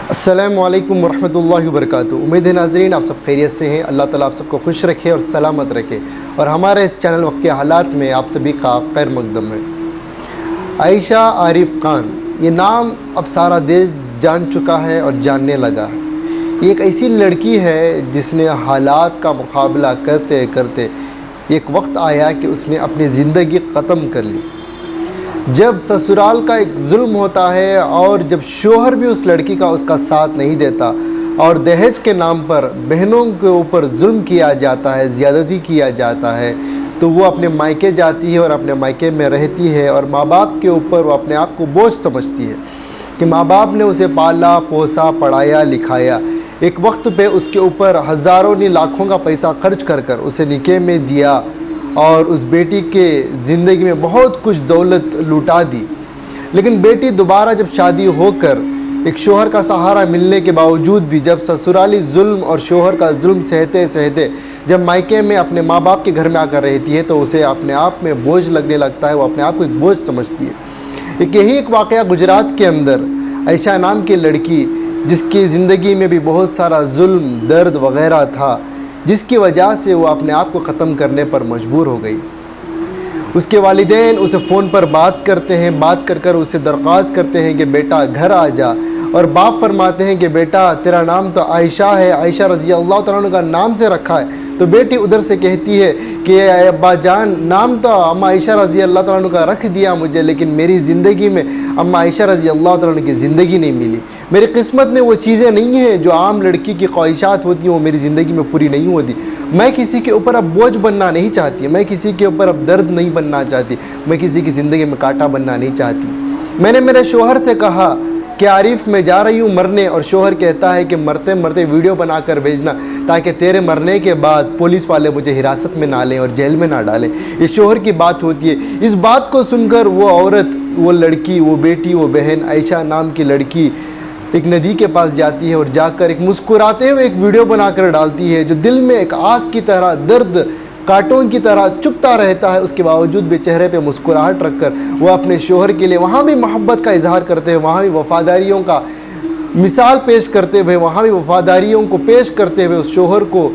अस्सलामु अलैकुम वरहमतुल्लाहि वबरकातुहू। उम्मीद है नाज़रीन आप सब खैरियत से हैं। अल्लाह ताला आप सबको खुश रखे और सलामत रखे और हमारे इस चैनल वक्त के हालात में आप सभी का खैर मकदम है। आयशा आरिफ खान, ये नाम अब सारा देश जान चुका है और जानने लगा है। ये एक ऐसी लड़की है जिसने हालात का मुकाबला करते करते एक वक्त आया कि उसने अपनी ज़िंदगी ख़त्म कर ली। जब ससुराल का एक जुल्म होता है और जब शोहर भी उस लड़की का उसका साथ नहीं देता और दहेज के नाम पर बहनों के ऊपर जुल्म किया जाता है, ज़्यादती किया जाता है, तो वो अपने मायके जाती है और अपने मायके में रहती है और माँ बाप के ऊपर वो अपने आप को बोझ समझती है कि माँ बाप ने उसे पाला पोसा पढ़ाया लिखाया। एक वक्त पे उसके ऊपर हज़ारों नहीं लाखों का पैसा खर्च कर कर उसे निकाह में दिया और उस बेटी के ज़िंदगी में बहुत कुछ दौलत लुटा दी। लेकिन बेटी दोबारा जब शादी होकर एक शोहर का सहारा मिलने के बावजूद भी जब ससुराली जुल्म और शोहर का जुल्म सहते सहते जब मायके में अपने माँ बाप के घर में आकर रहती है तो उसे अपने आप में बोझ लगने लगता है, वो अपने आप को एक बोझ समझती है। यही एक वाक़या गुजरात के अंदर आयशा नाम की लड़की, जिसकी ज़िंदगी में भी बहुत सारा जुल्म दर्द वग़ैरह था, जिसकी वजह से वो अपने आप को ख़त्म करने पर मजबूर हो गई। उसके वालिदैन उसे फ़ोन पर बात करते हैं, बात कर कर उसे दरख्वास्त करते हैं कि बेटा घर आ जा, और बाप फरमाते हैं कि बेटा तेरा नाम तो आयशा है, आयशा रज़ी अल्लाह तआला अन्हा का नाम से रखा है। तो बेटी उधर से कहती है कि अब्बा जान नाम तो अम्मा आयशा रज़ी अल्लाह तआला अन्हा का रख दिया मुझे, लेकिन मेरी ज़िंदगी में अम्मा आयशा रज़ी अल्लाह तआला अन्हा की ज़िंदगी नहीं मिली। मेरी किस्मत में वो चीज़ें नहीं हैं जो आम लड़की की ख्वाहिशात होती हैं, वो मेरी ज़िंदगी में पूरी नहीं होती। मैं किसी के ऊपर अब बोझ बनना नहीं चाहती, मैं किसी के ऊपर अब दर्द नहीं बनना चाहती, मैं किसी की ज़िंदगी में कांटा बनना नहीं चाहती। मैंने मेरे शोहर से कहा कि आरिफ मैं जा रही हूँ मरने, और शोहर कहता है कि मरते मरते वीडियो बनाकर भेजना ताकि तेरे मरने के बाद पुलिस वाले मुझे हिरासत में ना लें और जेल में ना डालें। ये शोहर की बात होती है। इस बात को सुनकर वो औरत, वो लड़की, वो बेटी, वो बहन आयशा नाम की लड़की एक नदी के पास जाती है और जाकर एक मुस्कुराते हुए एक वीडियो बनाकर डालती है जो दिल में एक आग की तरह, दर्द कांटों की तरह चुभता रहता है। उसके बावजूद भी चेहरे पे मुस्कुराहट रखकर वो अपने शोहर के लिए वहाँ भी मोहब्बत का इजहार करते हुए, वहाँ भी वफ़ादारियों का मिसाल पेश करते हुए, वहाँ भी वफ़ादारियों को पेश करते हुए उस शोहर को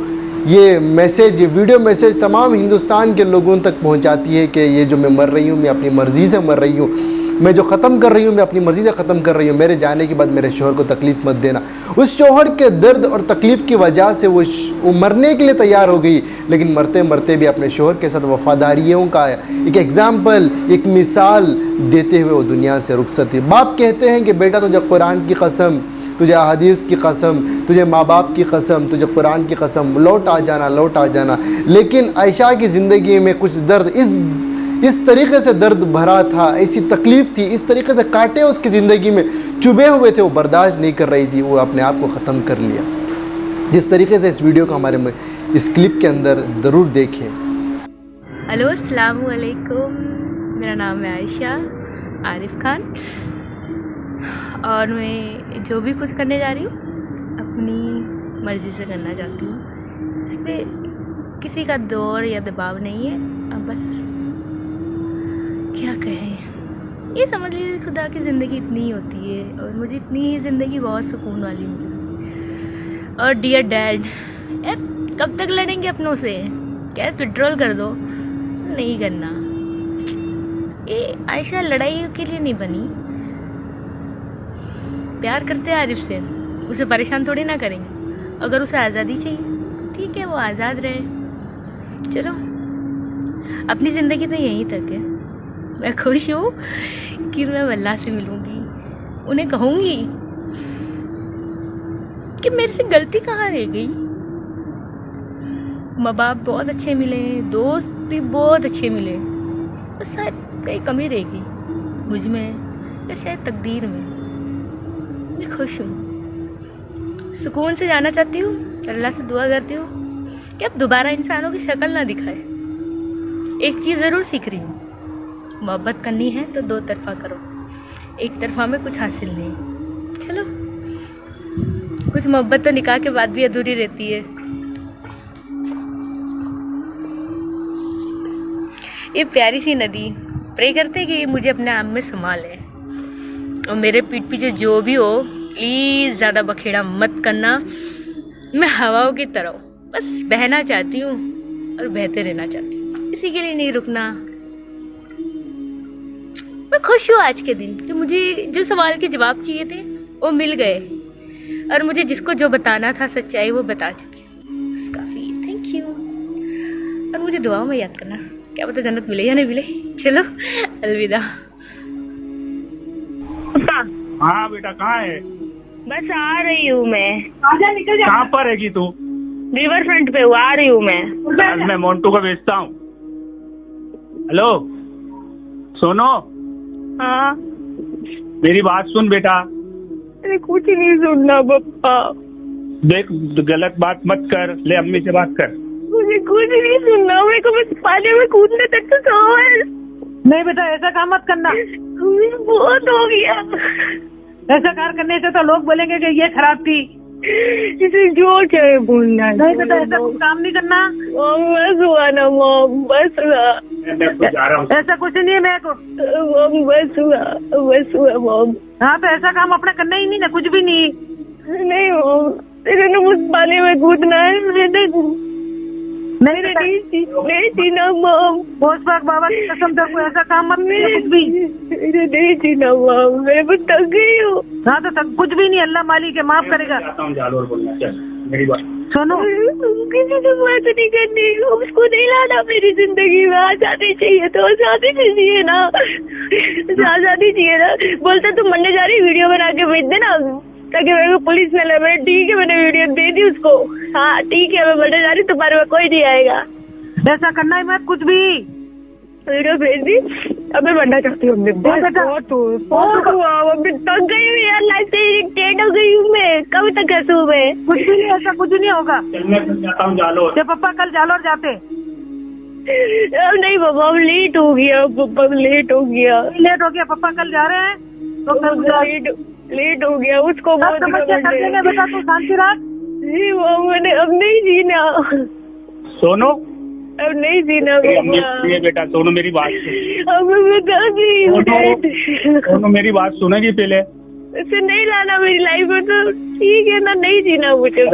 ये मैसेज, ये वीडियो मैसेज तमाम हिंदुस्तान के लोगों तक पहुँचाती है कि ये जो मैं मर रही हूँ, मैं अपनी मर्ज़ी से मर रही हूँ, मैं जो ख़त्म कर रही हूँ मैं अपनी मर्ज़ी से ख़त्म कर रही हूँ, मेरे जाने के बाद मेरे शोहर को तकलीफ़ मत देना। उस शोहर के दर्द और तकलीफ़ की वजह से वो मरने के लिए तैयार हो गई, लेकिन मरते मरते भी अपने शोहर के साथ वफ़ादारियों का एक एग्ज़ाम्पल, एक मिसाल देते हुए वो दुनिया से रुखसत हुई। बाप कहते हैं कि बेटा तुझे कुरान की कसम, तुझे हदीस की कसम, तुझे माँ बाप की कसम, तुझे कुरान की कसम, लौट आ जाना, लौट आ जाना। लेकिन आयशा की ज़िंदगी में कुछ दर्द इस तरीके से दर्द भरा था, ऐसी तकलीफ़ थी, इस तरीके से कांटे उसकी ज़िंदगी में चुभे हुए थे, वो बर्दाश्त नहीं कर रही थी, वो अपने आप को ख़त्म कर लिया। जिस तरीके से इस वीडियो को हमारे में इस क्लिप के अंदर ज़रूर देखें। हेलो अस्सलाम वालेकुम, मेरा नाम है आयशा आरिफ खान और मैं जो भी कुछ करने जा रही हूँ अपनी मर्ज़ी से करना चाहती हूँ। इस पर किसी का दौर या दबाव नहीं है। अब बस क्या कहें, ये समझ लीजिए खुदा की ज़िंदगी इतनी ही होती है और मुझे इतनी ही ज़िंदगी बहुत सुकून वाली मिली। और डियर डैड, यार कब तक लड़ेंगे अपनों से? कैश विड्रॉल कर दो, नहीं करना। ये आयशा लड़ाई के लिए नहीं बनी। प्यार करते हैं आरिफ से, उसे परेशान थोड़ी ना करेंगे। अगर उसे आज़ादी चाहिए ठीक है, वो आज़ाद रहे। चलो अपनी ज़िंदगी तो यहीं तक है। मैं खुश हूँ कि मैं अल्लाह से मिलूँगी, उन्हें कहूँगी कि मेरे से गलती कहाँ रह गई। माँ बाप बहुत अच्छे मिले, दोस्त भी बहुत अच्छे मिले, बस शायद कहीं कमी रह गई मुझ में या शायद तकदीर में। मैं खुश हूँ, सुकून से जाना चाहती हूँ। अल्लाह से दुआ करती हूँ कि अब दोबारा इंसानों की शक्ल ना दिखाए। एक चीज़ ज़रूर सीख रही हूँ, मोहब्बत करनी है तो दो तरफा करो, एक तरफा में कुछ हासिल नहीं। चलो कुछ मोहब्बत तो निकाह के बाद भी अधूरी रहती है। ये प्यारी सी नदी, प्रे करते कि मुझे अपने आप में संभाले और मेरे पीठ पीछे जो भी हो प्लीज ज्यादा बखेड़ा मत करना। मैं हवाओं की तरह हूँ, बस बहना चाहती हूँ और बहते रहना चाहती हूँ, इसी के लिए नहीं रुकना। मैं खुश हूँ आज के दिन कि मुझे जो सवाल के जवाब चाहिए थे वो मिल गए, और मुझे जिसको जो बताना था सच्चाई वो बता चुकी हूँ। बस काफी, थैंक यू। और मुझे दुआओं में याद करना, क्या पता जन्नत मिले या नहीं मिले। चलो अलविदा। हाँ बेटा, कहाँ है? बस आ रही हूँ मैं। आजा निकल जा। कहाँ पर हैगी तू? रिवर फ्रंट पे हूँ, आ रही हूँ मैं। आज मैं मोन्टू को भेजता हूँ। हेलो सोनो, हाँ, मेरी बात सुन बेटा। अरे कुछ नहीं सुनना पप्पा, देख, गलत बात मत कर, ले अम्मी से बात कर। मुझे कुछ नहीं सुनना। मेरे को बस पानी में कूदने तक तो सवाल। नहीं बेटा, ऐसा काम मत करना। मुझे बहुत हो गया। ऐसा कार करने से तो लोग बोलेंगे कि ये खराब थी। इसे जो चाहे बोलना। नहीं बेटा, ऐसा कुछ काम नहीं करना। बस हुआ ना मॉम, बस हुआ। मैं तो जा रहा हूँ। ऐसा कुछ नहीं है मेरे को। मॉम बस हुआ मॉम। हाँ तो ऐसा काम अपने करना ही नहीं ना, कुछ भी नहीं। नहीं मॉम, तेरे ने मुझ पानी में कूदना है। नहीं बेटा, नहीं जीना मॉम। पोस्ट पाक बाबा की कसम, तेरे को ऐसा काम मत करना कुछ भी। मेरे नहीं जीना मॉम, मैं बहुत थक गई हूँ। हाँ तो तक कुछ भी नहीं, अल्लाह मालिक है, माफ करेगा। जाता हूँ, जालोर बोलना। चल मेरी बात सुनो, किसी से बात नहीं करनी, उसको नहीं लाना मेरी जिंदगी में। आजादी चाहिए तो आजादी चाहिए ना, आजादी चाहिए ना। बोलते तुम मरने जा रही, वीडियो बना के भेज देना ताकि मेरे को पुलिस न ले। मैंने ठीक है, मैंने वीडियो दे दी उसको। हाँ ठीक है, मैं मरने जा रही, तुम्हारे में कोई नहीं आएगा। ऐसा करना ही मत कुछ भी। वीडियो भेज दी, अब मैं मरना चाहती हूँ। बहुत हुआ, अभी थक गई हूँ यार, लाइफ से इरिटेट हो गई हूँ मैं। कब तक हंसूँ मैं? कुछ भी नहीं, ऐसा कुछ नहीं होगा। चल, मैं जाता हूँ जालोर। जब पापा कल जालोर जाते। अब नहीं पापा, अब लेट हो गया पापा, लेट हो गया। लेट हो गया, पापा कल जा रहे हैं तो कल लेट हो गया। उसको सब समस्या कर देंगे बेटा, तू शांति रख। जी वो मैंने अब नहीं जीना, सोनो, अब नहीं जीना ये बेटा सोनो, मेरी बात सुन। अब मैं बता दी। सोनो मेरी बात सुनेगी पहले? इसे नहीं लाना मेरी लाइफ में तो ठीक है ना, नहीं जीना मुझे।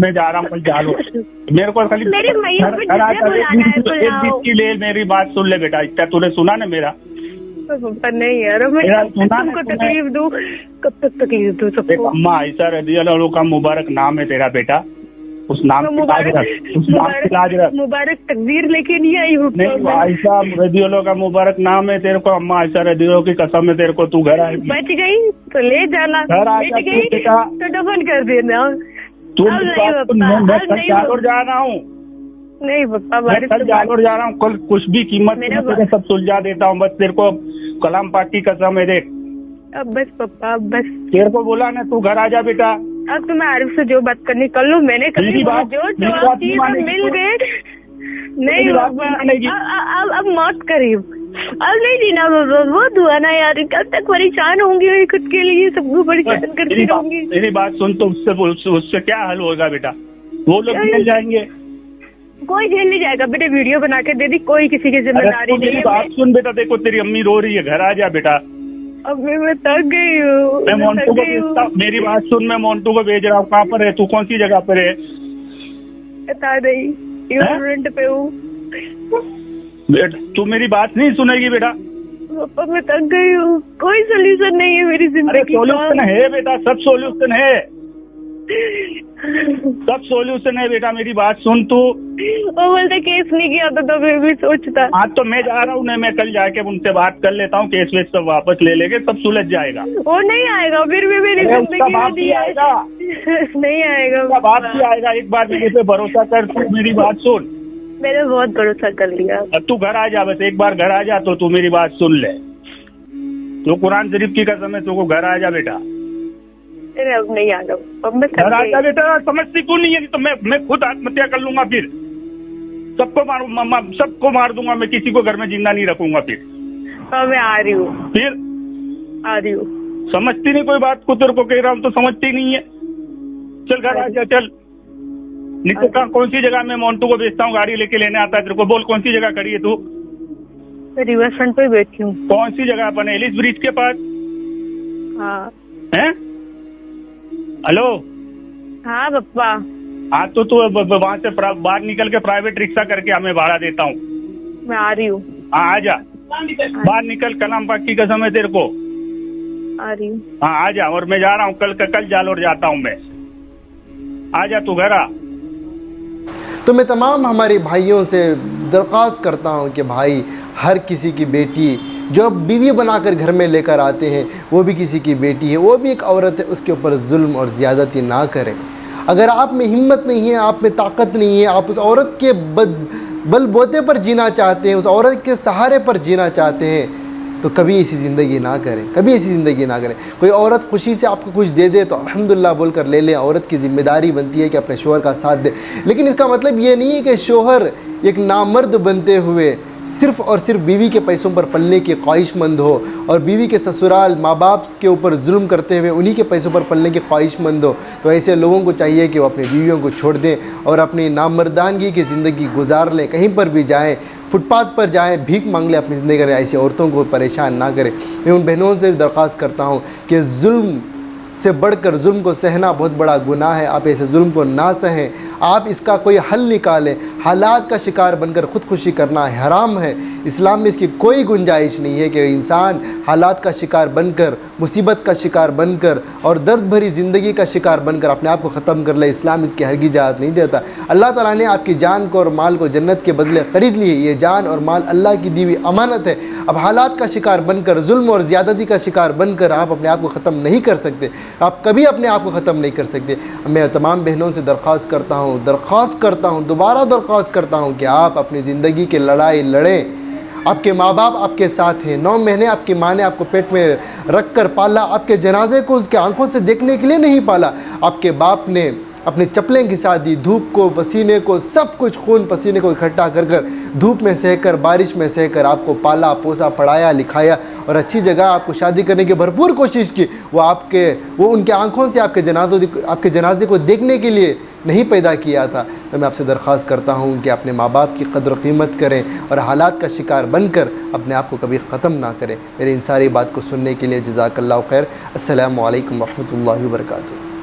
मैं जा रहा हूँ कल जालोर। मेरे को खाली मेरे मैया पे जिसे बुलाना है बुलाओ। की ले, मेरी बात सुन ले बेटा। इतना तूने सुना ना मेरा? पापा नहीं यार, मैं तुमको तकलीफ दूँ? कब तक तकलीफ दूँ सबको? अम्मा आयशा रज़ियल्लाहु का मुबारक नाम है तेरा बेटा, उस नाम की लाज रख, उस नाम की लाज रख। मुबारक तकदीर लेके नहीं आई हूँ। नहीं, आयशा रज़ियल्लाहु का मुबारक नाम है तेरे को। अम्मा आयशा रज़ियल्लाहु की कसम है तेरे को, तू घर आएगी। बच गई तो ले जाना, घर आ बच जा गई बेटा। तो दफन कर देना। तू अब नहीं पापा, मैं अब कल नहीं जालोर जा रहा हूँ। नहीं पापा, मैं बारिश कल तो जालोर जा रहा हूँ। कल कुछ भी कीमत मेरा तेरे सब सुलझा देता हूँ। बस तेरे को कलाम पाक की कसम है, देख। अब बस पापा, अब बस। तेरे को बोला ना, तू घर आ जा बेटा। अब तो मैं आरिफ से जो बात करनी कर लूँ। मैंने मेरी कभी बात- जो मेरी बात जवाब नहीं मानेगी मिल तू। गए। नहीं मेरी बात पापा, नहीं मानेगी। अब मौत करीब, अब नहीं जीना बाबा। बहुत हुआ ना यार, कब तक परेशान होंगी मैं खुद के लिए, सबको परेशान करती रहूंगी। मेरी बात सुन, तो उससे क्या हल होगा बेटा? वो लोग मिल जाएंगे। कोई झेल नहीं जाएगा बेटे, वीडियो बना के दे दी, कोई किसी की अरे जिम्मेदारी तू नहीं मेरी है। बात सुन बेटा, देखो तेरी अम्मी रो रही है, घर आ जा बेटा। अब मैं थक गई हूँ, मैं मोन्टू थक को गई हूँ। भेजता हूँ। मेरी बात सुन, मैं मोन्टू को भेज रहा हूँ। कहाँ पर है तू? कौन सी जगह पर है? बता नहीं, रेस्टोरेंट पे हूँ। तू मेरी बात नहीं सुनेगी बेटा। पापा मैं थक गई हूँ, कोई सोल्यूशन नहीं है मेरी अरे जिंदगी सोल्यूशन है बेटा, सब सोल्यूशन है, सब सोल्यूशन है बेटा। मेरी बात सुन तू। वो बोलते केस नहीं किया तो फिर भी सोचता। आज तो मैं जा रहा हूँ ना, मैं कल जाके उनसे बात कर लेता हूँ, केस वेस सब वापस ले लेंगे, सब सुलझ जाएगा। वो नहीं आएगा, फिर भी मेरी अरे जिंदगी उसका में बाप भी नहीं आएगा, नहीं आएगा उसका बाप भी आएगा। एक बार मेरे पे भरोसा कर, तू मेरी बात सुन। मैंने बहुत भरोसा कर लिया। अब तू घर आ जा, बस एक बार घर आ जा तो तू मेरी बात सुन ले। तो कुरान शरीफ की कसम है, तू घर आ जा बेटा। अरे अब नहीं आना, अब मैं घर आ जा बेटा। समझती क्यों नहीं है? तो मैं खुद आत्महत्या कर लूंगा, फिर सबको मार दूंगा मैं, किसी को घर में जिंदा नहीं रखूंगा फिर। हाँ मैं आ रही हूँ, फिर आ रही हूँ। समझती नहीं कोई बात को, तेरे को कह रहा हूँ तो समझती नहीं है। चल घर आ जा, चल। नहीं तो कहाँ, कौन सी जगह? मैं मोन्टू को भेजता हूँ, गाड़ी लेके लेने आता है तेरे को। बोल कौन सी जगह खड़ी है तू? मैं रिवर फ्रंट पे बैठी हूँ। कौन सी जगह? अपन एलिस ब्रिज के पास हाँ है? हेलो। हाँ पप्पा। हाँ तो तू वहाँ से बाहर निकल के प्राइवेट रिक्शा करके मैं भाड़ा देता हूँ। मैं आ रही हूँ। हाँ आ जा, बाहर निकल, कलाम पाक की कसम है तेरे को। आ रही हूँ। हाँ आ जा, और मैं जा रहा हूँ कल जालोर जाता हूँ मैं। आ जा तू घर आ। तो मैं तमाम हमारे भाइयों से दरख्वास्त करता हूँ कि भाई, हर किसी की बेटी जो बीवी बनाकर घर में लेकर आते हैं वो भी किसी की बेटी है, वो भी एक औरत है, उसके ऊपर जुल्म और ज़्यादती ना करें। अगर आप में हिम्मत नहीं है, आप में ताकत नहीं है, आप उस औरत के बलबूते पर जीना चाहते हैं, उस औरत के सहारे पर जीना चाहते हैं, तो कभी ऐसी ज़िंदगी ना करें, कभी ऐसी ज़िंदगी ना करें। कोई औरत खुशी से आपको कुछ दे दे तो अल्हम्दुलिल्लाह बोलकर ले लें। औरत की ज़िम्मेदारी बनती है कि अपने शोहर का साथ दे, लेकिन इसका मतलब ये नहीं है कि शोहर एक नामर्द बनते हुए सिर्फ़ और सिर्फ बीवी के पैसों पर पलने के ख्वाहिशमंद हो, और बीवी के ससुराल माँ बाप के ऊपर जुल्म करते हुए उन्हीं के पैसों पर पलने के ख्वाहिशमंद हो। तो ऐसे लोगों को चाहिए कि वो अपनी बीवियों को छोड़ दें और अपनी नामर्दानगी की ज़िंदगी गुजार लें, कहीं पर भी जाएँ, फुटपाथ पर जाएं, भीख मांग लें, अपनी ज़िंदगी करें। ऐसी औरतों को परेशान ना करें। मैं उन बहनों से दरख्वास्त करता हूँ कि जुल्म से बढ़कर जुल्म को सहना बहुत बड़ा गुनाह है। आप ऐसे जुल्म को ना सहें, आप इसका कोई हल निकालें। हालात का शिकार बनकर ख़ुदकुशी करना हराम है। इस्लाम में इसकी कोई गुंजाइश नहीं है कि इंसान हालात का शिकार बनकर, मुसीबत का शिकार बनकर और दर्द भरी ज़िंदगी का शिकार बनकर अपने आप को ख़त्म कर ले। इस्लाम इसकी हरगिज़ इजाज़त नहीं देता। अल्लाह ताला ने आपकी जान को और माल को जन्नत के बदले ख़रीद ली है। ये जान और माल अल्लाह की दी हुई अमानत है। अब हालात का शिकार बनकर, जुल्म और ज़्यादती का शिकार बनकर आप अपने आप को ख़त्म नहीं कर सकते। आप कभी अपने आप को ख़त्म नहीं कर सकते। मैं तमाम बहनों से दरख्वास्त करता हूँ, दोबारा दरख्वास्त करता हूँ कि आप अपनी ज़िंदगी की लड़ाई लड़ें। आपके माँ बाप आपके साथ हैं। 9 महीने आपकी माँ ने आपको पेट में रख कर पाला। आपके जनाजे को उसके आंखों से देखने के लिए नहीं पाला। आपके बाप ने अपनी चप्पलें घिसा दी, धूप को, पसीने को, सब कुछ खून पसीने को इकट्ठा कर कर, धूप में सहकर, बारिश में सहकर आपको पाला पोसा, पढ़ाया लिखाया और अच्छी जगह आपको शादी करने की भरपूर कोशिश की। वो उनके आंखों से आपके जनाजे को देखने के लिए नहीं पैदा किया था। तो मैं आपसे दरख्वास्त करता हूँ कि अपने माँ बाप की कदर कीमत करें और हालात का शिकार बनकर अपने आप को कभी ख़त्म ना करें। मेरी इन सारी बात को सुनने के लिए जज़ाकल्लाहु खैर। अस्सलामु अलैकुम वरहमतुल्लाहि वबरकातुहू।